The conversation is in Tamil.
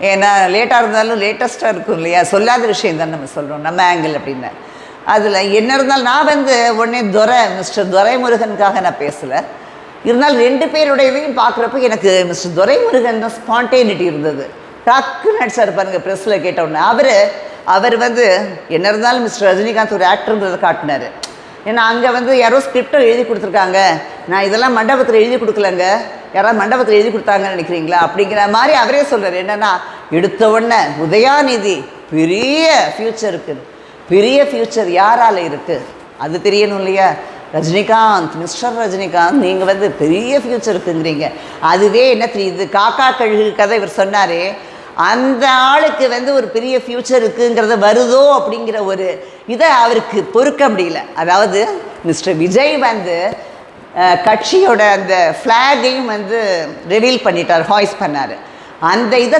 ஏன்னா லேட்டாக இருந்தாலும் லேட்டஸ்ட்டாக இருக்கும் இல்லையா, சொல்லாத விஷயம் தான் நம்ம சொல்கிறோம் நம்ம ஆங்கிள் அப்படின்னு. அதில் என்ன இருந்தாலும் நான் வந்து உடனே மிஸ்டர் துரைமுருகனுக்காக நான் பேசலை. இருந்தாலும் 2 பேருடைய இதையும் பார்க்குறப்ப எனக்கு மிஸ்டர் துரைமுருகன் தான் ஸ்பான்டேனிட்டி இருந்தது. டக்குன்னு நடிச்சார் பாருங்க ப்ரெஸ்ஸில் கேட்டவுடனே. அவர் வந்து என்ன இருந்தாலும் மிஸ்டர் ரஜினிகாந்த் ஒரு ஆக்டருங்கிறத காட்டினார். ஏன்னா அங்கே வந்து யாரோ ஸ்கிரிப்டை எழுதி கொடுத்துருக்காங்க, நான் இதெல்லாம் மண்டபத்தில் எழுதி கொடுக்கலங்க, யாராவது மண்டபத்தில் எழுதி கொடுத்தாங்கன்னு நினைக்கிறீங்களா அப்படிங்கிற மாதிரி அவரே சொல்கிறார். என்னென்னா எடுத்த உடனே உதயாநிதி பெரிய ஃப்யூச்சர் இருக்குது, பெரிய ஃப்யூச்சர் யாரால் இருக்குது அது தெரியணும் இல்லையா. ரஜினிகாந்த், மிஸ்டர் ரஜினிகாந்த் நீங்கள் வந்து பெரிய ஃப்யூச்சர் இருக்குங்கிறீங்க. அதுவே என்ன தெரியுது, காக்கா கழுகு கதை இவர் சொன்னாரே, அந்த ஆளுக்கு வந்து ஒரு பெரிய ஃப்யூச்சர் இருக்குங்கிறத வருதோ அப்படிங்கிற ஒரு இதை அவருக்கு பொறுக்க முடியல. அதாவது மிஸ்டர் விஜய் வந்து கட்சியோட அந்த ஃப்ளாகையும் வந்து ரிவீல் பண்ணிட்டார், ஹாய்ஸ் பண்ணார். அந்த இதை